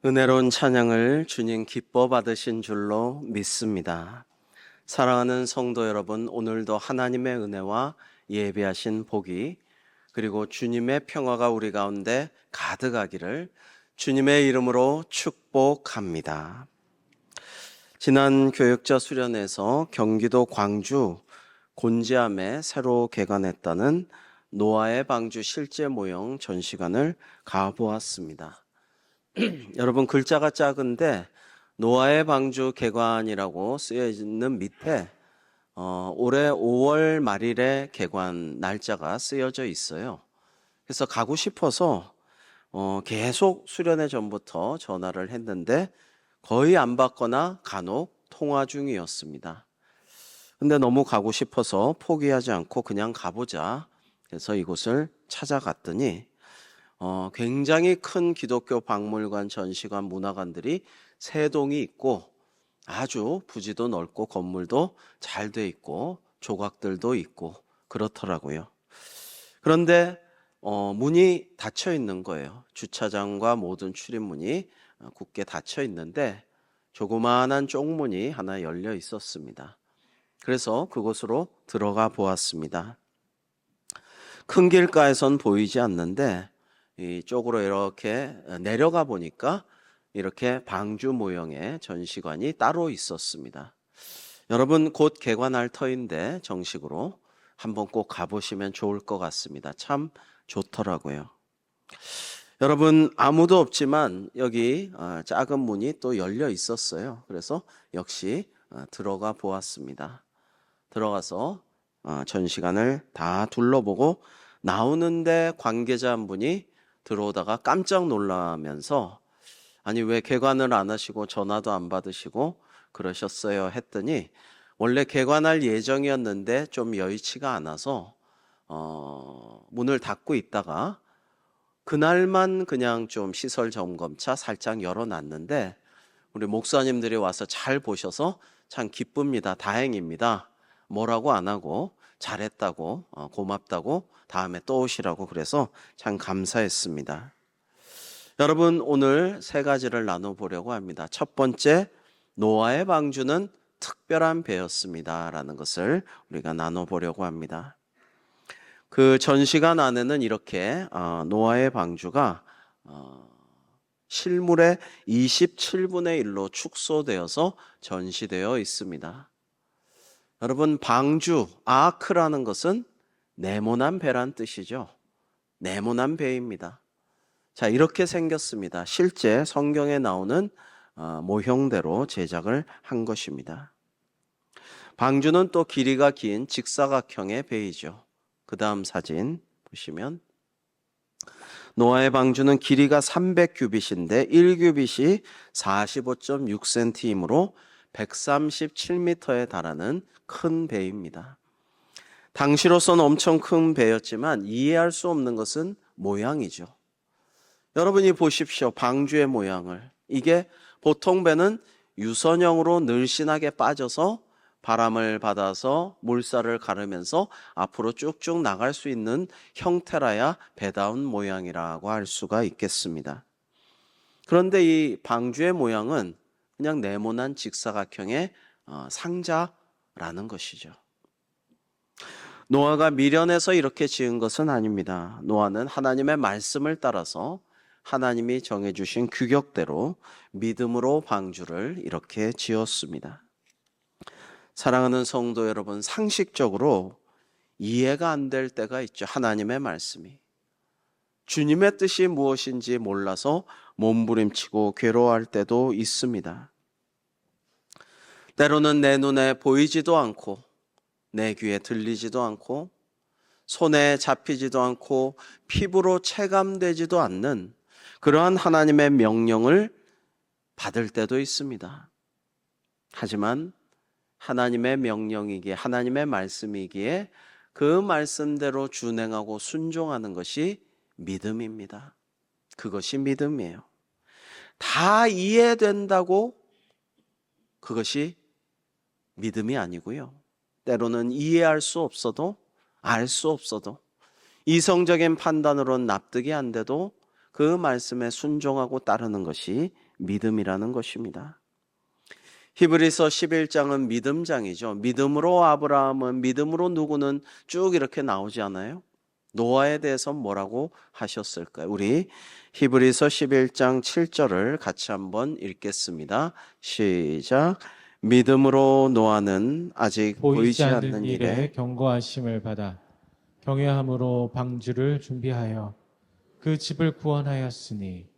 은혜로운 찬양을 주님 기뻐 받으신 줄로 믿습니다. 사랑하는 성도 여러분, 오늘도 하나님의 은혜와 예배하신 복이 그리고 주님의 평화가 우리 가운데 가득하기를 주님의 이름으로 축복합니다. 지난 교육자 수련회에서 경기도 광주 곤지암에 새로 개관했다는 노아의 방주 실제 모형 전시관을 가보았습니다. 여러분, 글자가 작은데 노아의 방주 개관이라고 쓰여 있는 밑에 올해 5월 말일에 개관 날짜가 쓰여져 있어요. 그래서 가고 싶어서 계속 수련회 전부터 전화를 했는데 거의 안 받거나 간혹 통화 중이었습니다. 근데 너무 가고 싶어서 포기하지 않고 그냥 가보자. 그래서 이곳을 찾아갔더니 굉장히 큰 기독교 박물관, 전시관, 문화관들이 세 동이 있고 아주 부지도 넓고 건물도 잘 돼 있고 조각들도 있고 그렇더라고요. 그런데 문이 닫혀 있는 거예요. 주차장과 모든 출입문이 굳게 닫혀 있는데 조그마한 쪽문이 하나 열려 있었습니다. 그래서 그곳으로 들어가 보았습니다. 큰 길가에선 보이지 않는데 이쪽으로 이렇게 내려가 보니까 이렇게 방주 모형의 전시관이 따로 있었습니다. 여러분, 곧 개관할 터인데 정식으로 한번 꼭 가보시면 좋을 것 같습니다. 참 좋더라고요. 여러분, 아무도 없지만 여기 작은 문이 또 열려 있었어요. 그래서 역시 들어가 보았습니다. 들어가서 전시관을 다 둘러보고 나오는데 관계자 한 분이 들어오다가 깜짝 놀라면서 아니 왜 개관을 안 하시고 전화도 안 받으시고 그러셨어요 했더니 원래 개관할 예정이었는데 좀 여의치가 않아서 문을 닫고 있다가 그날만 그냥 좀 시설 점검차 살짝 열어놨는데 우리 목사님들이 와서 잘 보셔서 참 기쁩니다. 다행입니다. 뭐라고 안 하고 잘했다고 고맙다고 다음에 또 오시라고 그래서 참 감사했습니다. 여러분, 오늘 세 가지를 나눠보려고 합니다. 첫 번째, 노아의 방주는 특별한 배였습니다 라는 것을 우리가 나눠보려고 합니다. 그 전시관 안에는 이렇게 노아의 방주가 실물의 27분의 1로 축소되어서 전시되어 있습니다. 여러분, 방주, 아크라는 것은 네모난 배란 뜻이죠. 네모난 배입니다. 자, 이렇게 생겼습니다. 실제 성경에 나오는 모형대로 제작을 한 것입니다. 방주는 또 길이가 긴 직사각형의 배이죠. 그 다음 사진 보시면 노아의 방주는 길이가 300규빗인데 1규빗이 45.6cm이므로 137m에 달하는 큰 배입니다. 당시로서는 엄청 큰 배였지만 이해할 수 없는 것은 모양이죠. 여러분이 보십시오. 방주의 모양을. 이게 보통 배는 유선형으로 늘씬하게 빠져서 바람을 받아서 물살을 가르면서 앞으로 쭉쭉 나갈 수 있는 형태라야 배다운 모양이라고 할 수가 있겠습니다. 그런데 이 방주의 모양은 그냥 네모난 직사각형의 상자라는 것이죠. 노아가 미련해서 이렇게 지은 것은 아닙니다. 노아는 하나님의 말씀을 따라서 하나님이 정해주신 규격대로 믿음으로 방주를 이렇게 지었습니다. 사랑하는 성도 여러분, 상식적으로 이해가 안 될 때가 있죠. 하나님의 말씀이. 주님의 뜻이 무엇인지 몰라서 몸부림치고 괴로워할 때도 있습니다. 때로는 내 눈에 보이지도 않고 내 귀에 들리지도 않고 손에 잡히지도 않고 피부로 체감되지도 않는 그러한 하나님의 명령을 받을 때도 있습니다. 하지만 하나님의 명령이기에 하나님의 말씀이기에 그 말씀대로 준행하고 순종하는 것이 믿음입니다. 그것이 믿음이에요. 다 이해된다고 그것이 믿음이 아니고요. 때로는 이해할 수 없어도 알 수 없어도 이성적인 판단으로는 납득이 안 돼도 그 말씀에 순종하고 따르는 것이 믿음이라는 것입니다. 히브리서 11장은 믿음장이죠. 믿음으로 아브라함은, 믿음으로 누구는 쭉 이렇게 나오지 않아요? 노아에 대해서 뭐라고 하셨을까요? 우리 히브리서 11장 7절을 같이 한번 읽겠습니다. 시작. 믿음으로 노아는 아직 보이지 않는 일에 경고하심을 받아 경외함으로 방주를 준비하여 그 집을 구원하였으니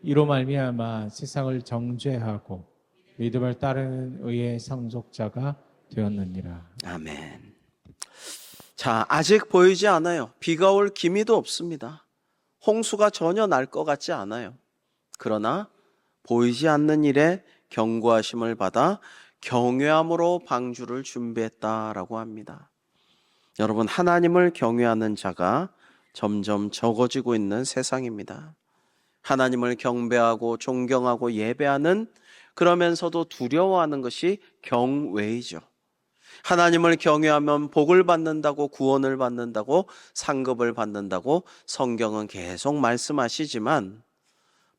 이로 말미암아 세상을 정죄하고 믿음을 따르는 의의 상속자가 되었느니라. 아멘. 자, 아직 보이지 않아요. 비가 올 기미도 없습니다. 홍수가 전혀 날 것 같지 않아요. 그러나 보이지 않는 일에 경고하심을 받아 경외함으로 방주를 준비했다라고 합니다. 여러분, 하나님을 경외하는 자가 점점 적어지고 있는 세상입니다. 하나님을 경배하고 존경하고 예배하는, 그러면서도 두려워하는 것이 경외이죠. 하나님을 경외하면 복을 받는다고, 구원을 받는다고, 상급을 받는다고 성경은 계속 말씀하시지만,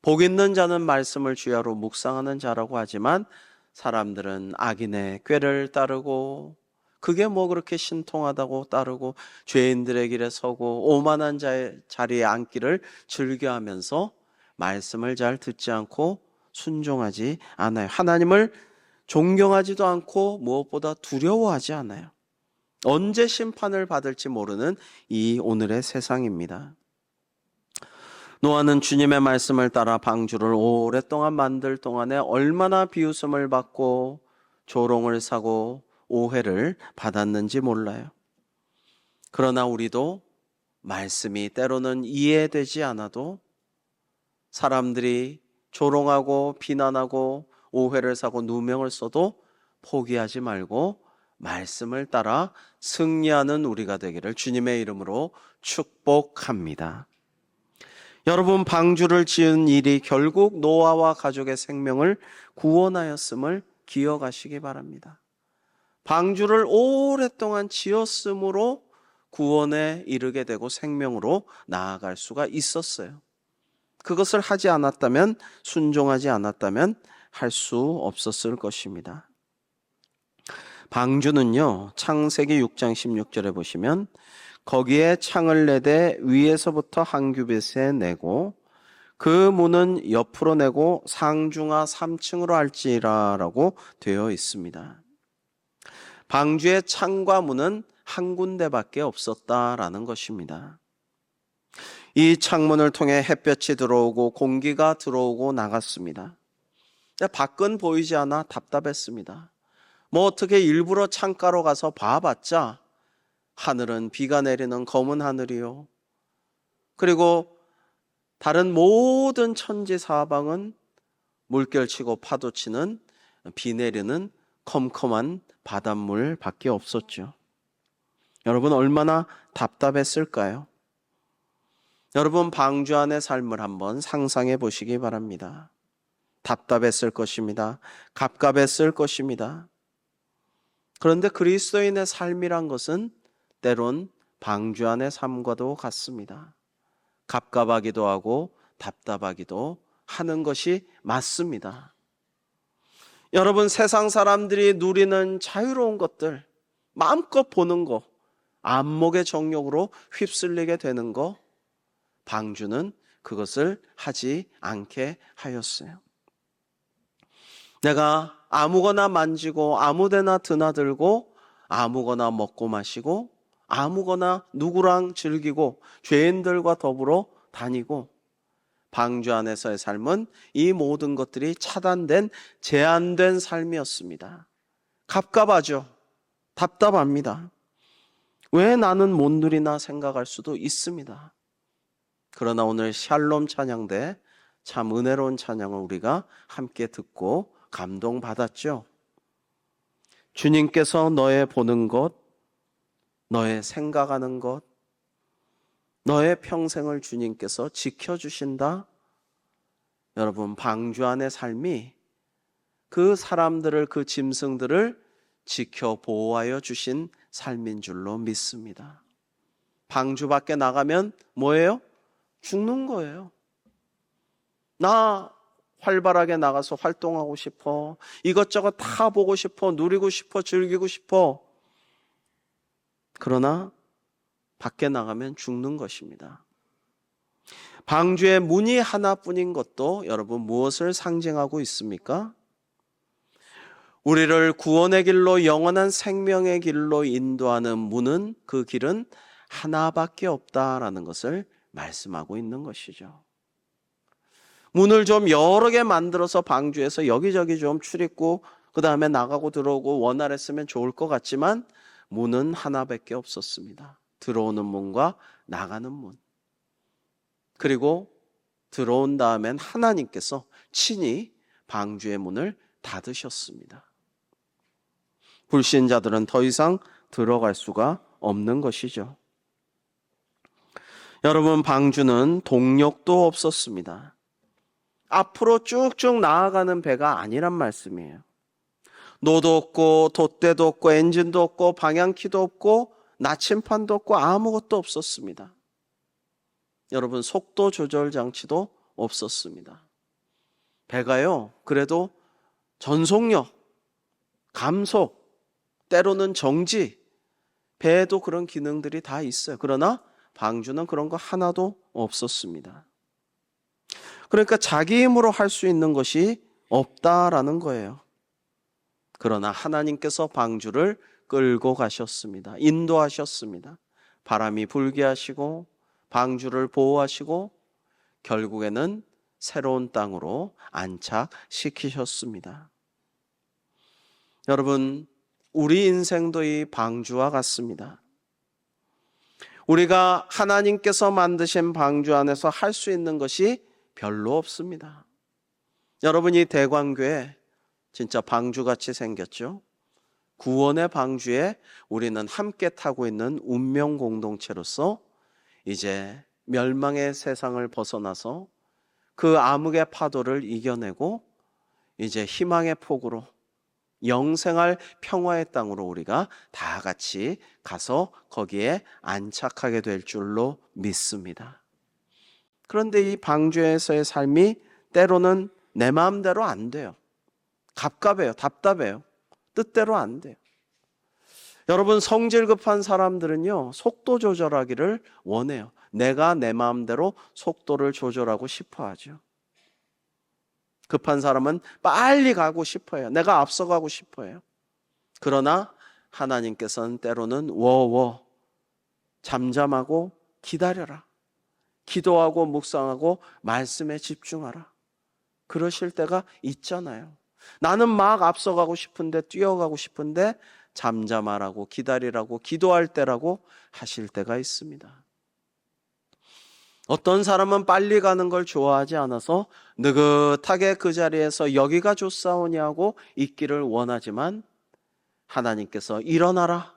복 있는 자는 말씀을 주야로 묵상하는 자라고 하지만 사람들은 악인의 꾀를 따르고, 그게 뭐 그렇게 신통하다고 따르고, 죄인들의 길에 서고 오만한 자의 자리에 앉기를 즐겨하면서 말씀을 잘 듣지 않고 순종하지 않아요. 하나님을 존경하지도 않고 무엇보다 두려워하지 않아요. 언제 심판을 받을지 모르는 이 오늘의 세상입니다. 노아는 주님의 말씀을 따라 방주를 오랫동안 만들 동안에 얼마나 비웃음을 받고 조롱을 사고 오해를 받았는지 몰라요. 그러나 우리도 말씀이 때로는 이해되지 않아도, 사람들이 조롱하고 비난하고 오해를 사고 누명을 써도 포기하지 말고 말씀을 따라 승리하는 우리가 되기를 주님의 이름으로 축복합니다. 여러분, 방주를 지은 일이 결국 노아와 가족의 생명을 구원하였음을 기억하시기 바랍니다. 방주를 오랫동안 지었으므로 구원에 이르게 되고 생명으로 나아갈 수가 있었어요. 그것을 하지 않았다면, 순종하지 않았다면 할 수 없었을 것입니다. 방주는요, 창세기 6장 16절에 보시면 거기에 창을 내되 위에서부터 한 규빗에 내고 그 문은 옆으로 내고 상중하 3층으로 할지라라고 되어 있습니다. 방주의 창과 문은 한 군데밖에 없었다라는 것입니다. 이 창문을 통해 햇볕이 들어오고 공기가 들어오고 나갔습니다. 밖은 보이지 않아 답답했습니다. 뭐 어떻게 일부러 창가로 가서 봐봤자 하늘은 비가 내리는 검은 하늘이요, 그리고 다른 모든 천지 사방은 물결치고 파도치는 비 내리는 컴컴한 바닷물 밖에 없었죠. 여러분, 얼마나 답답했을까요? 여러분, 방주 안의 삶을 한번 상상해 보시기 바랍니다. 답답했을 것입니다. 갑갑했을 것입니다. 그런데 그리스도인의 삶이란 것은 때론 방주 안의 삶과도 같습니다. 갑갑하기도 하고 답답하기도 하는 것이 맞습니다. 여러분, 세상 사람들이 누리는 자유로운 것들, 마음껏 보는 거, 안목의 정욕으로 휩쓸리게 되는 거, 방주는 그것을 하지 않게 하였어요. 내가 아무거나 만지고 아무데나 드나들고 아무거나 먹고 마시고 아무거나 누구랑 즐기고 죄인들과 더불어 다니고, 방주 안에서의 삶은 이 모든 것들이 차단된, 제한된 삶이었습니다. 갑갑하죠. 답답합니다. 왜 나는 못 누리나 생각할 수도 있습니다. 그러나 오늘 샬롬 찬양대 참 은혜로운 찬양을 우리가 함께 듣고 감동받았죠. 주님께서 너의 보는 것, 너의 생각하는 것, 너의 평생을 주님께서 지켜주신다. 여러분, 방주 안의 삶이 그 사람들을, 그 짐승들을 지켜 보호하여 주신 삶인 줄로 믿습니다. 방주 밖에 나가면 뭐예요? 죽는 거예요. 나 활발하게 나가서 활동하고 싶어. 이것저것 다 보고 싶어. 누리고 싶어. 즐기고 싶어. 그러나 밖에 나가면 죽는 것입니다. 방주의 문이 하나뿐인 것도 여러분 무엇을 상징하고 있습니까? 우리를 구원의 길로, 영원한 생명의 길로 인도하는 문은, 그 길은 하나밖에 없다라는 것을 말씀하고 있는 것이죠. 문을 좀 여러 개 만들어서 방주에서 여기저기 좀 출입구, 그 다음에 나가고 들어오고 원활했으면 좋을 것 같지만 문은 하나밖에 없었습니다. 들어오는 문과 나가는 문. 그리고 들어온 다음엔 하나님께서 친히 방주의 문을 닫으셨습니다. 불신자들은 더 이상 들어갈 수가 없는 것이죠. 여러분, 방주는 동력도 없었습니다. 앞으로 쭉쭉 나아가는 배가 아니란 말씀이에요. 노도 없고 돛대도 없고 엔진도 없고 방향키도 없고 나침판도 없고 아무것도 없었습니다. 여러분, 속도 조절 장치도 없었습니다. 배가요, 그래도 전속력, 감속, 때로는 정지, 배에도 그런 기능들이 다 있어요. 그러나 방주는 그런 거 하나도 없었습니다. 그러니까 자기 힘으로 할 수 있는 것이 없다라는 거예요. 그러나 하나님께서 방주를 끌고 가셨습니다. 인도하셨습니다. 바람이 불게 하시고 방주를 보호하시고 결국에는 새로운 땅으로 안착시키셨습니다. 여러분, 우리 인생도 이 방주와 같습니다. 우리가 하나님께서 만드신 방주 안에서 할 수 있는 것이 별로 없습니다. 여러분, 이 대광교회 진짜 방주같이 생겼죠? 구원의 방주에 우리는 함께 타고 있는 운명 공동체로서 이제 멸망의 세상을 벗어나서 그 암흑의 파도를 이겨내고 이제 희망의 폭으로 영생할 평화의 땅으로 우리가 다 같이 가서 거기에 안착하게 될 줄로 믿습니다. 그런데 이 방주에서의 삶이 때로는 내 마음대로 안 돼요. 갑갑해요. 답답해요. 뜻대로 안 돼요. 여러분, 성질 급한 사람들은요, 속도 조절하기를 원해요. 내가 내 마음대로 속도를 조절하고 싶어 하죠. 급한 사람은 빨리 가고 싶어요. 내가 앞서가고 싶어요. 그러나 하나님께서는 때로는 잠잠하고 기다려라. 기도하고 묵상하고 말씀에 집중하라. 그러실 때가 있잖아요. 나는 막 앞서가고 싶은데, 뛰어가고 싶은데 잠잠하라고, 기다리라고, 기도할 때라고 하실 때가 있습니다. 어떤 사람은 빨리 가는 걸 좋아하지 않아서 느긋하게 그 자리에서 여기가 좋사오냐고 있기를 원하지만 하나님께서 일어나라,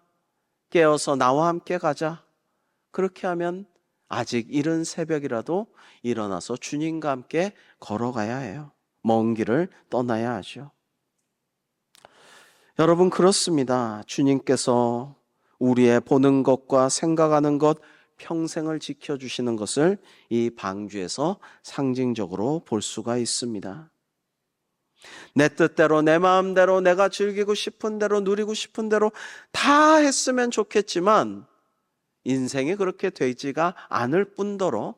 깨어서 나와 함께 가자, 그렇게 하면 아직 이른 새벽이라도 일어나서 주님과 함께 걸어가야 해요. 먼 길을 떠나야 하죠. 여러분, 그렇습니다. 주님께서 우리의 보는 것과 생각하는 것, 평생을 지켜주시는 것을 이 방주에서 상징적으로 볼 수가 있습니다. 내 뜻대로, 내 마음대로, 내가 즐기고 싶은 대로, 누리고 싶은 대로 다 했으면 좋겠지만 인생이 그렇게 되지가 않을 뿐더러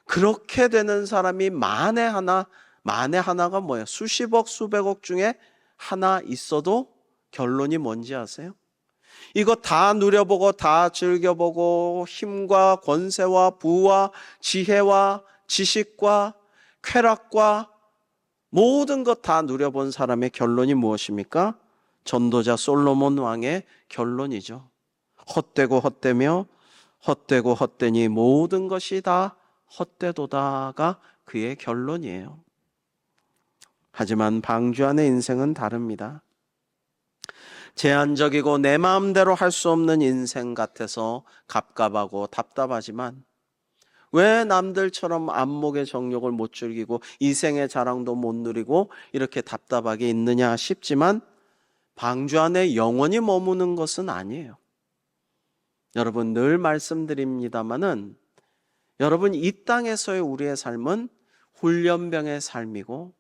그렇게 되는 사람이 만에 하나가 뭐예요? 수십억, 수백억 중에 하나 있어도 결론이 뭔지 아세요? 이거 다 누려보고 다 즐겨보고 힘과 권세와 부와 지혜와 지식과 쾌락과 모든 것 다 누려본 사람의 결론이 무엇입니까? 전도자 솔로몬 왕의 결론이죠. 헛되고 헛되며 헛되고 헛되니 모든 것이 다 헛되도다가 그의 결론이에요. 하지만 방주 안의 인생은 다릅니다. 제한적이고 내 마음대로 할 수 없는 인생 같아서 갑갑하고 답답하지만 왜 남들처럼 안목의 정욕을 못 즐기고 이생의 자랑도 못 누리고 이렇게 답답하게 있느냐 싶지만 방주 안에 영원히 머무는 것은 아니에요. 여러분, 늘 말씀드립니다마는 여러분, 이 땅에서의 우리의 삶은 훈련병의 삶이고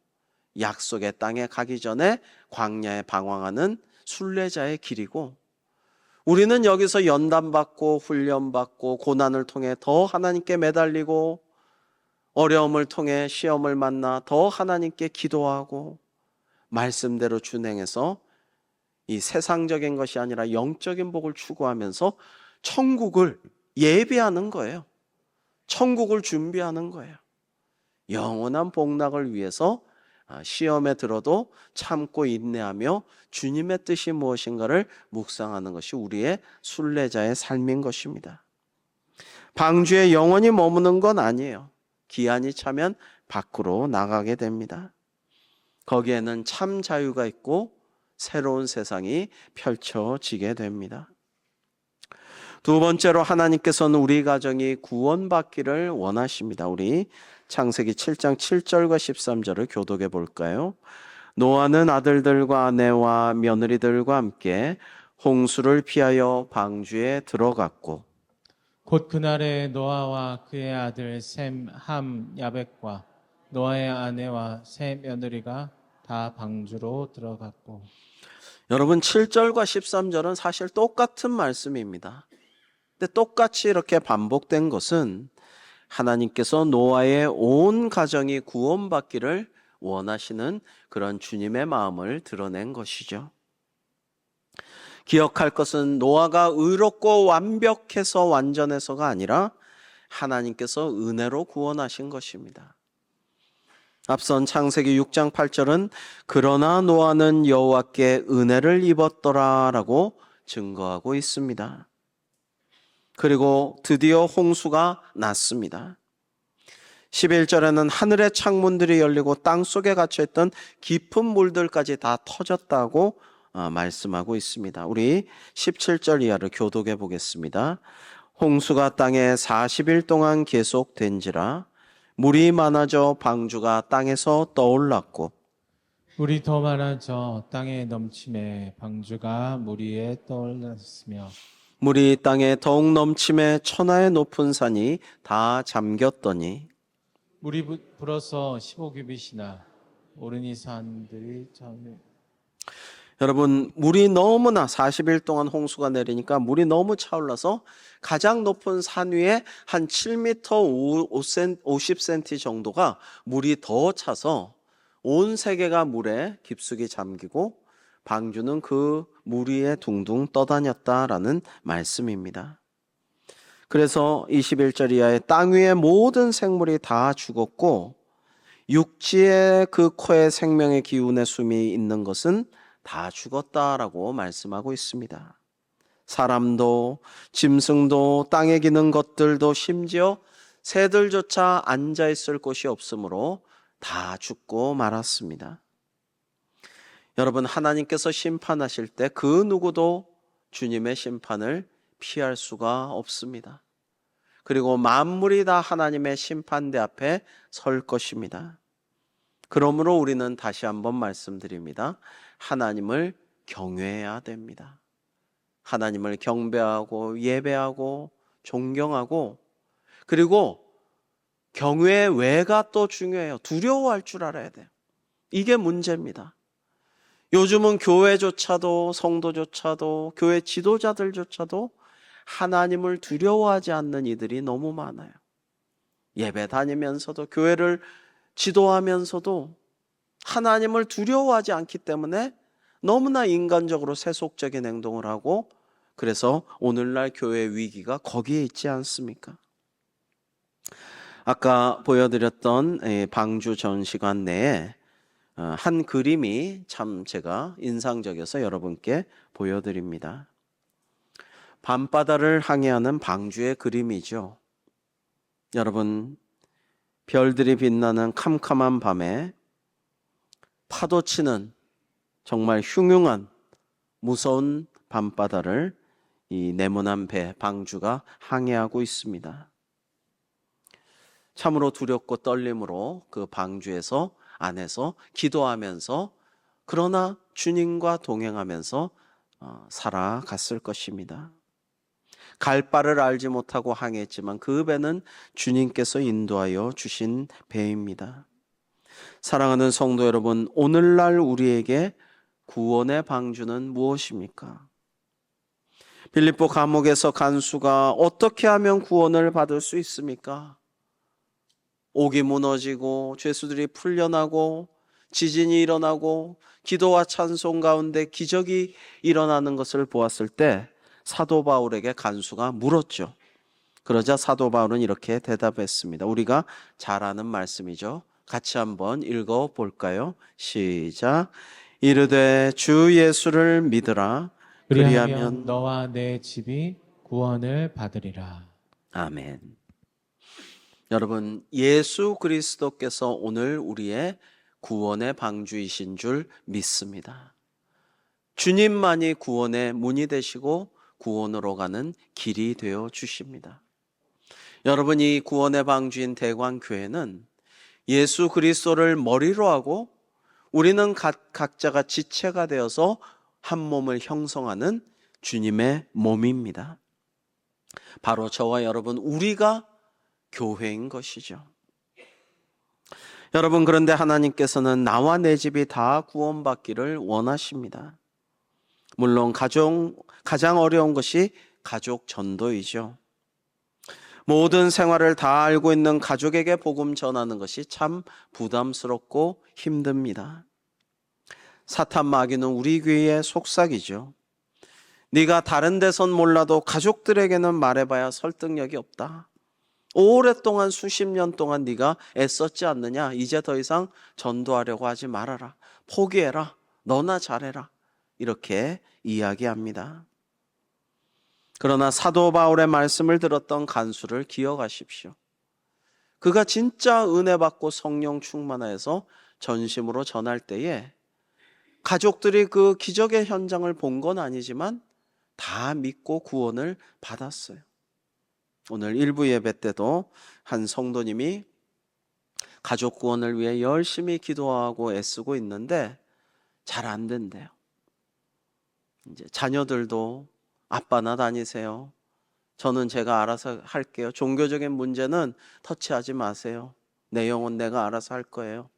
약속의 땅에 가기 전에 광야에 방황하는 순례자의 길이고, 우리는 여기서 연단받고 훈련받고 고난을 통해 더 하나님께 매달리고 어려움을 통해 시험을 만나 더 하나님께 기도하고 말씀대로 준행해서 이 세상적인 것이 아니라 영적인 복을 추구하면서 천국을 예비하는 거예요. 천국을 준비하는 거예요. 영원한 복락을 위해서 시험에 들어도 참고 인내하며 주님의 뜻이 무엇인가를 묵상하는 것이 우리의 순례자의 삶인 것입니다. 방주에 영원히 머무는 건 아니에요. 기한이 차면 밖으로 나가게 됩니다. 거기에는 참 자유가 있고 새로운 세상이 펼쳐지게 됩니다. 두 번째로 하나님께서는 우리 가정이 구원받기를 원하십니다. 우리 창세기 7장 7절과 13절을 교독해 볼까요? 노아는 아들들과 아내와 며느리들과 함께 홍수를 피하여 방주에 들어갔고, 곧 그날에 노아와 그의 아들 셈, 함, 야벳과 노아의 아내와 세 며느리가 다 방주로 들어갔고. 여러분 7절과 13절은 사실 똑같은 말씀입니다. 근데 똑같이 이렇게 반복된 것은 하나님께서 노아의 온 가정이 구원받기를 원하시는 그런 주님의 마음을 드러낸 것이죠. 기억할 것은 노아가 의롭고 완벽해서 완전해서가 아니라 하나님께서 은혜로 구원하신 것입니다. 앞선 창세기 6장 8절은 그러나 노아는 여호와께 은혜를 입었더라라고 증거하고 있습니다. 그리고 드디어 홍수가 났습니다. 11절에는 하늘의 창문들이 열리고 땅속에 갇혀있던 깊은 물들까지 다 터졌다고 말씀하고 있습니다. 우리 17절 이하를 교독해 보겠습니다. 홍수가 땅에 40일 동안 계속된지라 물이 많아져 방주가 땅에서 떠올랐고, 물이 더 많아져 땅에 넘침에 방주가 물 위에 떠올랐으며 물이 땅에 더욱 넘침에 천하의 높은 산이 다 잠겼더니 물이 불어서 15규빗이나 오르니 산들이 전에. 여러분, 물이 너무나 40일 동안 홍수가 내리니까 물이 너무 차올라서 가장 높은 산 위에 한 7m 50cm 정도가 물이 더 차서 온 세계가 물에 깊숙이 잠기고 방주는 그 물 위에 둥둥 떠다녔다라는 말씀입니다. 그래서 21절 이하에 땅 위의 모든 생물이 다 죽었고 육지에 그 코에 생명의 기운의 숨이 있는 것은 다 죽었다라고 말씀하고 있습니다. 사람도 짐승도 땅에 기는 것들도 심지어 새들조차 앉아있을 곳이 없으므로 다 죽고 말았습니다. 여러분, 하나님께서 심판하실 때 그 누구도 주님의 심판을 피할 수가 없습니다. 그리고 만물이 다 하나님의 심판대 앞에 설 것입니다. 그러므로 우리는 다시 한번 말씀드립니다. 하나님을 경외해야 됩니다. 하나님을 경배하고 예배하고 존경하고, 그리고 경외의 외가 또 중요해요. 두려워할 줄 알아야 돼요. 이게 문제입니다. 요즘은 교회조차도 성도조차도 교회 지도자들조차도 하나님을 두려워하지 않는 이들이 너무 많아요. 예배 다니면서도 교회를 지도하면서도 하나님을 두려워하지 않기 때문에 너무나 인간적으로 세속적인 행동을 하고, 그래서 오늘날 교회 위기가 거기에 있지 않습니까? 아까 보여드렸던 방주 전시관 내에 한 그림이 참 제가 인상적이어서 여러분께 보여드립니다. 밤바다를 항해하는 방주의 그림이죠. 여러분, 별들이 빛나는 캄캄한 밤에 파도치는 정말 흉흉한 무서운 밤바다를 이 네모난 배 방주가 항해하고 있습니다. 참으로 두렵고 떨림으로 그 방주에서 안에서 기도하면서, 그러나 주님과 동행하면서 살아갔을 것입니다. 갈 바를 알지 못하고 항해했지만 그 배는 주님께서 인도하여 주신 배입니다. 사랑하는 성도 여러분, 오늘날 우리에게 구원의 방주는 무엇입니까? 빌립보 감옥에서 간수가 어떻게 하면 구원을 받을 수 있습니까? 옥이 무너지고 죄수들이 풀려나고 지진이 일어나고 기도와 찬송 가운데 기적이 일어나는 것을 보았을 때 사도 바울에게 간수가 물었죠. 그러자 사도 바울은 이렇게 대답했습니다. 우리가 잘 아는 말씀이죠. 같이 한번 읽어볼까요? 시작. 이르되 주 예수를 믿으라. 그리하면 너와 내 집이 구원을 받으리라. 아멘. 여러분, 예수 그리스도께서 오늘 우리의 구원의 방주이신 줄 믿습니다. 주님만이 구원의 문이 되시고 구원으로 가는 길이 되어 주십니다. 여러분, 이 구원의 방주인 대광교회는 예수 그리스도를 머리로 하고 우리는 각자가 지체가 되어서 한 몸을 형성하는 주님의 몸입니다. 바로 저와 여러분, 우리가 교회인 것이죠. 여러분, 그런데 하나님께서는 나와 내 집이 다 구원받기를 원하십니다. 물론 가장 어려운 것이 가족 전도이죠. 모든 생활을 다 알고 있는 가족에게 복음 전하는 것이 참 부담스럽고 힘듭니다. 사탄 마귀는 우리 교회의 속삭이죠. 네가 다른 데선 몰라도 가족들에게는 말해봐야 설득력이 없다. 오랫동안 수십 년 동안 네가 애썼지 않느냐? 이제 더 이상 전도하려고 하지 말아라. 포기해라. 너나 잘해라. 이렇게 이야기합니다. 그러나 사도 바울의 말씀을 들었던 간수를 기억하십시오. 그가 진짜 은혜 받고 성령 충만하여서 전심으로 전할 때에 가족들이 그 기적의 현장을 본 건 아니지만 다 믿고 구원을 받았어요. 오늘 일부 예배 때도 한 성도님이 가족 구원을 위해 열심히 기도하고 애쓰고 있는데 잘 안 된대요. 이제 자녀들도 아빠나 다니세요. 저는 제가 알아서 할게요. 종교적인 문제는 터치하지 마세요. 내 영혼 내가 알아서 할 거예요.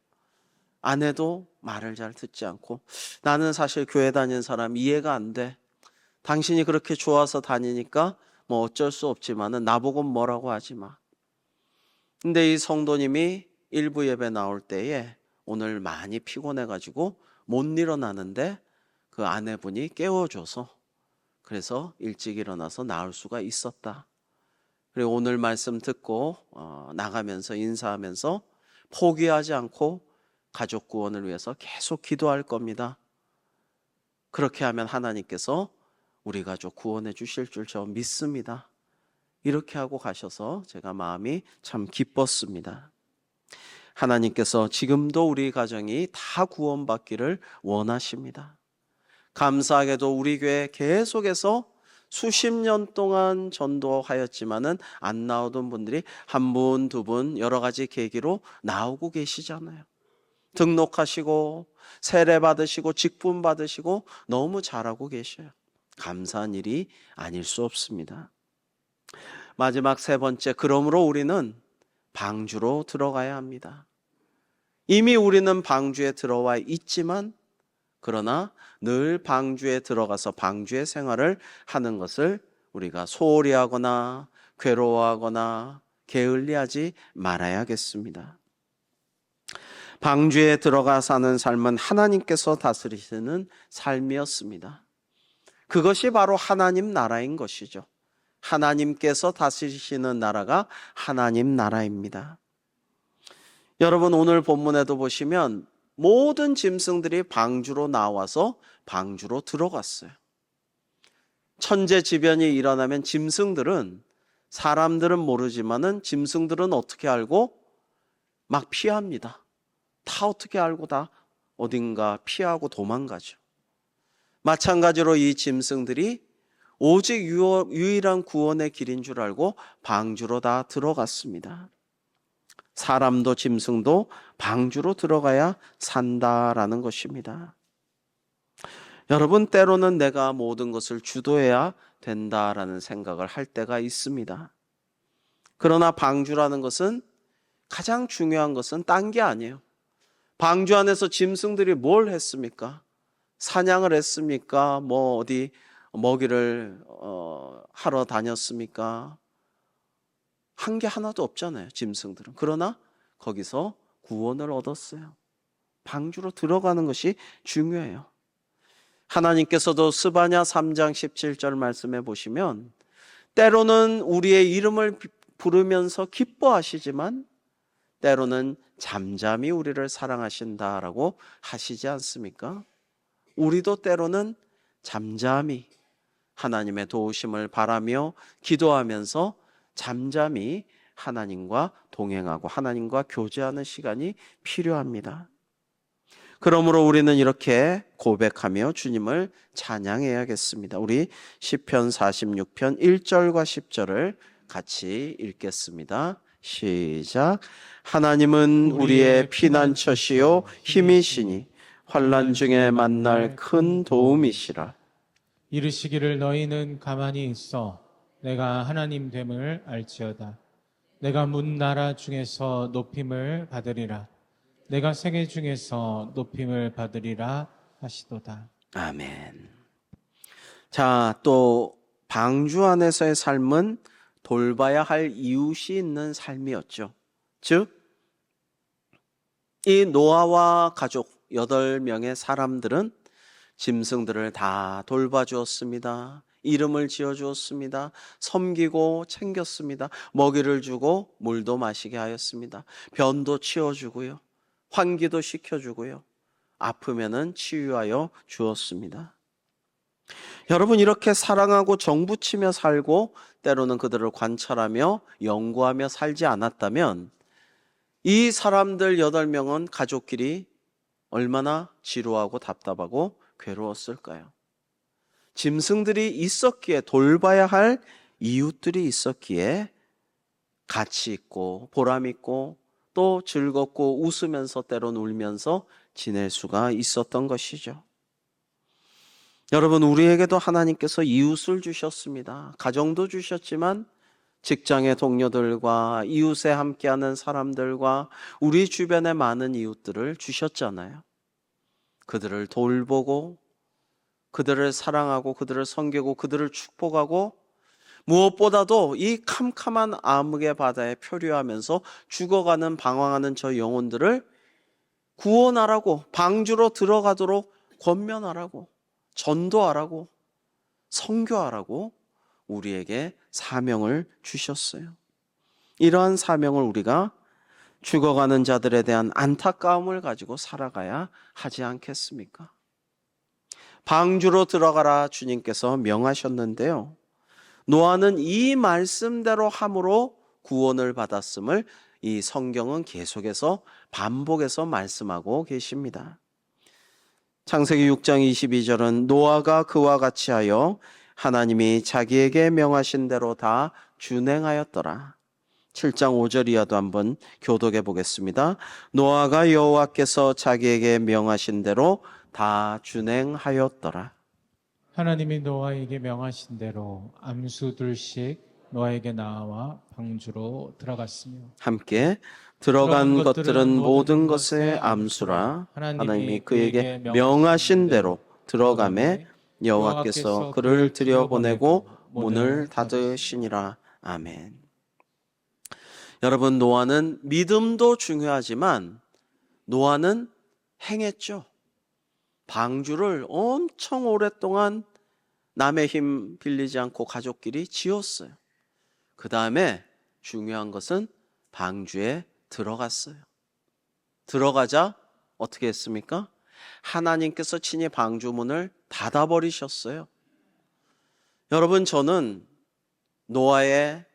아내도 말을 잘 듣지 않고 나는 사실 교회 다니는 사람 이해가 안 돼. 당신이 그렇게 좋아서 다니니까 뭐 어쩔 수 없지만은 나보고 뭐라고 하지 마. 근데 이 성도님이 일부 예배 나올 때에 오늘 많이 피곤해가지고 못 일어나는데 그 아내분이 깨워줘서 그래서 일찍 일어나서 나올 수가 있었다. 그리고 오늘 말씀 듣고 나가면서 인사하면서 포기하지 않고 가족 구원을 위해서 계속 기도할 겁니다. 그렇게 하면 하나님께서 우리 가족 구원해 주실 줄 저 믿습니다. 이렇게 하고 가셔서 제가 마음이 참 기뻤습니다. 하나님께서 지금도 우리 가정이 다 구원받기를 원하십니다. 감사하게도 우리 교회 계속해서 수십 년 동안 전도하였지만은 안 나오던 분들이 한 분, 두 분 여러 가지 계기로 나오고 계시잖아요. 등록하시고 세례 받으시고 직분 받으시고 너무 잘하고 계셔요. 감사한 일이 아닐 수 없습니다. 마지막 세 번째, 그러므로 우리는 방주로 들어가야 합니다. 이미 우리는 방주에 들어와 있지만 그러나 늘 방주에 들어가서 방주의 생활을 하는 것을 우리가 소홀히 하거나 괴로워하거나 게을리하지 말아야겠습니다. 방주에 들어가 사는 삶은 하나님께서 다스리시는 삶이었습니다. 그것이 바로 하나님 나라인 것이죠. 하나님께서 다스리시는 나라가 하나님 나라입니다. 여러분, 오늘 본문에도 보시면 모든 짐승들이 방주로 나와서 방주로 들어갔어요. 천재지변이 일어나면 짐승들은, 사람들은 모르지만은 짐승들은 어떻게 알고? 막 피합니다. 다 어떻게 알고 다 어딘가 피하고 도망가죠. 마찬가지로 이 짐승들이 오직 유일한 구원의 길인 줄 알고 방주로 다 들어갔습니다. 사람도 짐승도 방주로 들어가야 산다라는 것입니다. 여러분, 때로는 내가 모든 것을 주도해야 된다라는 생각을 할 때가 있습니다. 그러나 방주라는 것은, 가장 중요한 것은 딴 게 아니에요. 방주 안에서 짐승들이 뭘 했습니까? 사냥을 했습니까? 뭐 어디 먹이를 하러 다녔습니까? 한 게 하나도 없잖아요, 짐승들은. 그러나 거기서 구원을 얻었어요. 방주로 들어가는 것이 중요해요. 하나님께서도 스바냐 3장 17절 말씀해 보시면, 때로는 우리의 이름을 부르면서 기뻐하시지만 때로는 잠잠히 우리를 사랑하신다라고 하시지 않습니까? 우리도 때로는 잠잠히 하나님의 도우심을 바라며 기도하면서 잠잠히 하나님과 동행하고 하나님과 교제하는 시간이 필요합니다. 그러므로 우리는 이렇게 고백하며 주님을 찬양해야겠습니다. 우리 시편 46편 1절과 10절을 같이 읽겠습니다. 시작. 하나님은 우리의 피난처시요 힘이시니 환난 중에 만날 큰 도움이시라. 이르시기를 너희는 가만히 있어 내가 하나님 됨을 알지어다. 내가 문 나라 중에서 높임을 받으리라. 내가 세계 중에서 높임을 받으리라 하시도다. 아멘. 자, 또 방주 안에서의 삶은 돌봐야 할 이웃이 있는 삶이었죠. 즉, 이 노아와 가족 8명의 사람들은 짐승들을 다 돌봐주었습니다. 이름을 지어주었습니다. 섬기고 챙겼습니다. 먹이를 주고 물도 마시게 하였습니다. 변도 치워주고요. 환기도 시켜주고요. 아프면은 치유하여 주었습니다. 여러분, 이렇게 사랑하고 정붙이며 살고 때로는 그들을 관찰하며 연구하며 살지 않았다면 이 사람들 8명은 가족끼리 얼마나 지루하고 답답하고 괴로웠을까요? 짐승들이 있었기에, 돌봐야 할 이웃들이 있었기에 가치 있고 보람 있고 또 즐겁고 웃으면서 때론 울면서 지낼 수가 있었던 것이죠. 여러분, 우리에게도 하나님께서 이웃을 주셨습니다. 가정도 주셨지만 직장의 동료들과 이웃에 함께하는 사람들과 우리 주변의 많은 이웃들을 주셨잖아요. 그들을 돌보고 그들을 사랑하고 그들을 섬기고 그들을 축복하고 무엇보다도 이 캄캄한 암흑의 바다에 표류하면서 죽어가는 방황하는 저 영혼들을 구원하라고, 방주로 들어가도록 권면하라고, 전도하라고, 선교하라고 우리에게 사명을 주셨어요. 이러한 사명을 우리가 죽어가는 자들에 대한 안타까움을 가지고 살아가야 하지 않겠습니까? 방주로 들어가라 주님께서 명하셨는데요. 노아는 이 말씀대로 함으로 구원을 받았음을 이 성경은 계속해서 반복해서 말씀하고 계십니다. 창세기 6장 22절은 노아가 그와 같이 하여 하나님이 자기에게 명하신 대로 다 준행하였더라. 7장 5절 이하도 한번 교독해 보겠습니다. 노아가 여호와께서 자기에게 명하신 대로 다 준행하였더라. 하나님이 노아에게 명하신 대로 암수 둘씩 노아에게 나와 방주로 들어갔으며 함께 들어간 것들은 모든 것의 암수라. 하나님이 그에게 명하신 대로 들어가매 여호와께서 그를 들여보내고 문을 닫으시니라. 아멘. 여러분, 노아는 믿음도 중요하지만 노아는 행했죠. 방주를 엄청 오랫동안 남의 힘 빌리지 않고 가족끼리 지었어요. 그 다음에 중요한 것은 방주에 들어갔어요. 들어가자 어떻게 했습니까? 하나님께서 친히 방주 문을 닫아버리셨어요. 여러분, 저는 노아의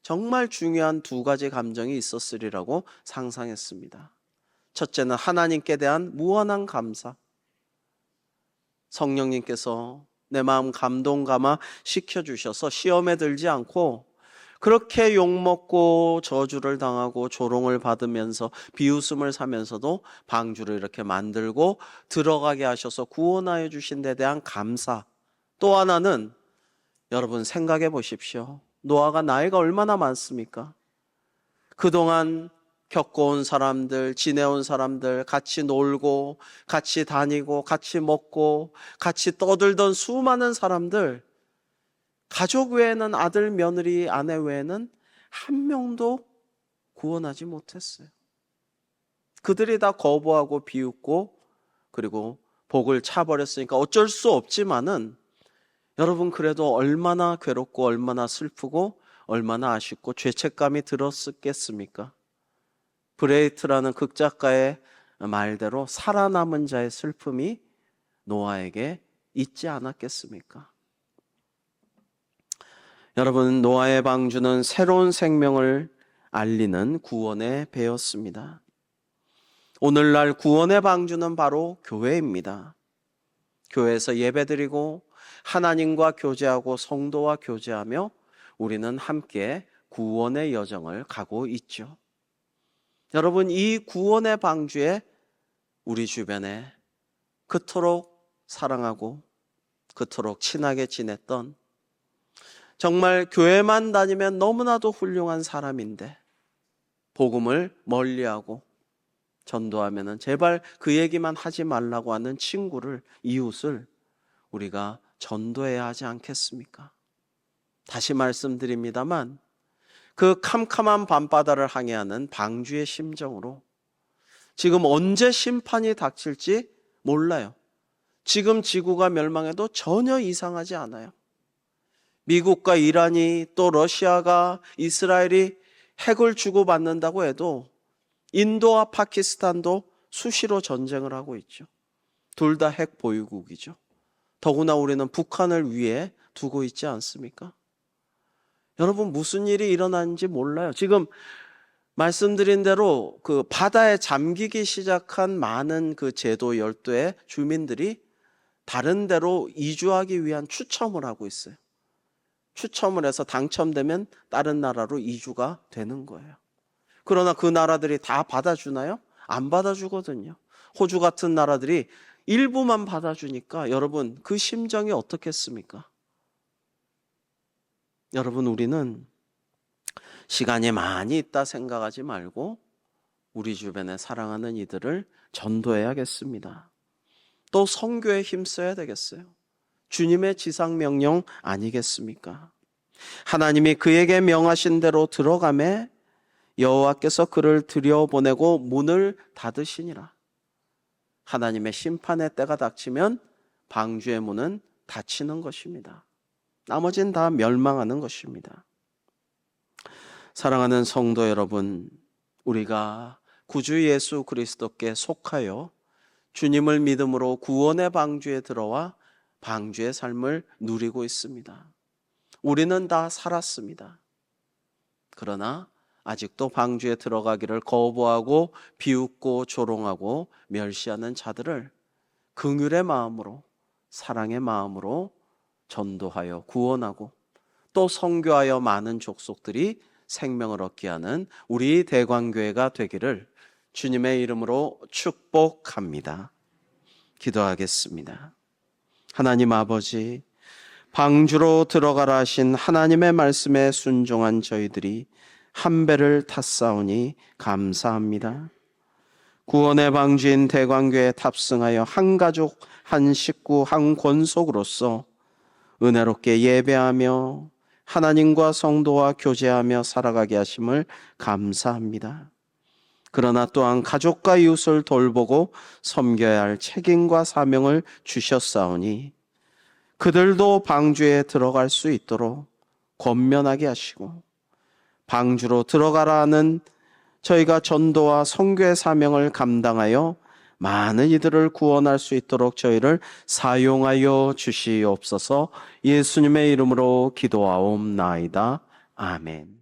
정말 중요한 2가지 감정이 있었으리라고 상상했습니다. 첫째는 하나님께 대한 무한한 감사. 성령님께서 내 마음 감동 감화 시켜주셔서 시험에 들지 않고 그렇게 욕먹고 저주를 당하고 조롱을 받으면서 비웃음을 사면서도 방주를 이렇게 만들고 들어가게 하셔서 구원하여 주신 데 대한 감사. 또 하나는 여러분 생각해 보십시오. 노아가 나이가 얼마나 많습니까? 그동안 겪어온 사람들, 지내온 사람들, 같이 놀고, 같이 다니고, 같이 먹고, 같이 떠들던 수많은 사람들, 가족 외에는 아들, 며느리, 아내 외에는 한 명도 구원하지 못했어요. 그들이 다 거부하고 비웃고, 그리고 복을 차버렸으니까 어쩔 수 없지만은, 여러분 그래도 얼마나 괴롭고, 얼마나 슬프고, 얼마나 아쉽고 죄책감이 들었겠습니까? 브레이트라는 극작가의 말대로 살아남은 자의 슬픔이 노아에게 있지 않았겠습니까? 여러분, 노아의 방주는 새로운 생명을 알리는 구원의 배였습니다. 오늘날 구원의 방주는 바로 교회입니다. 교회에서 예배드리고 하나님과 교제하고 성도와 교제하며 우리는 함께 구원의 여정을 가고 있죠. 여러분, 이 구원의 방주에 우리 주변에 그토록 사랑하고 그토록 친하게 지냈던, 정말 교회만 다니면 너무나도 훌륭한 사람인데 복음을 멀리하고 전도하면은 제발 그 얘기만 하지 말라고 하는 친구를, 이웃을 우리가 전도해야 하지 않겠습니까? 다시 말씀드립니다만 그 캄캄한 밤바다를 항해하는 방주의 심정으로 지금 언제 심판이 닥칠지 몰라요. 지금 지구가 멸망해도 전혀 이상하지 않아요. 미국과 이란이 또 러시아가 이스라엘이 핵을 주고받는다고 해도 인도와 파키스탄도 수시로 전쟁을 하고 있죠. 둘 다 핵 보유국이죠. 더구나 우리는 북한을 위해 두고 있지 않습니까? 여러분 무슨 일이 일어나는지 몰라요. 지금 말씀드린 대로 그 바다에 잠기기 시작한 많은 그 제도 열도의 주민들이 다른 데로 이주하기 위한 추첨을 하고 있어요. 추첨을 해서 당첨되면 다른 나라로 이주가 되는 거예요. 그러나 그 나라들이 다 받아주나요? 안 받아주거든요. 호주 같은 나라들이 일부만 받아주니까 여러분 그 심정이 어떻겠습니까? 여러분 우리는 시간이 많이 있다 생각하지 말고 우리 주변에 사랑하는 이들을 전도해야겠습니다. 또 선교에 힘써야 되겠어요. 주님의 지상명령 아니겠습니까? 하나님이 그에게 명하신 대로 들어가매 여호와께서 그를 들여보내고 문을 닫으시니라. 하나님의 심판의 때가 닥치면 방주의 문은 닫히는 것입니다. 나머지는 다 멸망하는 것입니다. 사랑하는 성도 여러분, 우리가 구주 예수 그리스도께 속하여 주님을 믿음으로 구원의 방주에 들어와 방주의 삶을 누리고 있습니다. 우리는 다 살았습니다. 그러나 아직도 방주에 들어가기를 거부하고 비웃고 조롱하고 멸시하는 자들을 긍휼의 마음으로, 사랑의 마음으로 전도하여 구원하고 또 선교하여 많은 족속들이 생명을 얻게 하는 우리 대광교회가 되기를 주님의 이름으로 축복합니다. 기도하겠습니다. 하나님 아버지, 방주로 들어가라 하신 하나님의 말씀에 순종한 저희들이 한 배를 탔사오니 감사합니다. 구원의 방주인 대광교회에 탑승하여 한 가족, 한 식구, 한 권속으로서 은혜롭게 예배하며 하나님과 성도와 교제하며 살아가게 하심을 감사합니다. 그러나 또한 가족과 이웃을 돌보고 섬겨야 할 책임과 사명을 주셨사오니 그들도 방주에 들어갈 수 있도록 권면하게 하시고 방주로 들어가라 하는 저희가 전도와 선교의 사명을 감당하여 많은 이들을 구원할 수 있도록 저희를 사용하여 주시옵소서. 예수님의 이름으로 기도하옵나이다. 아멘.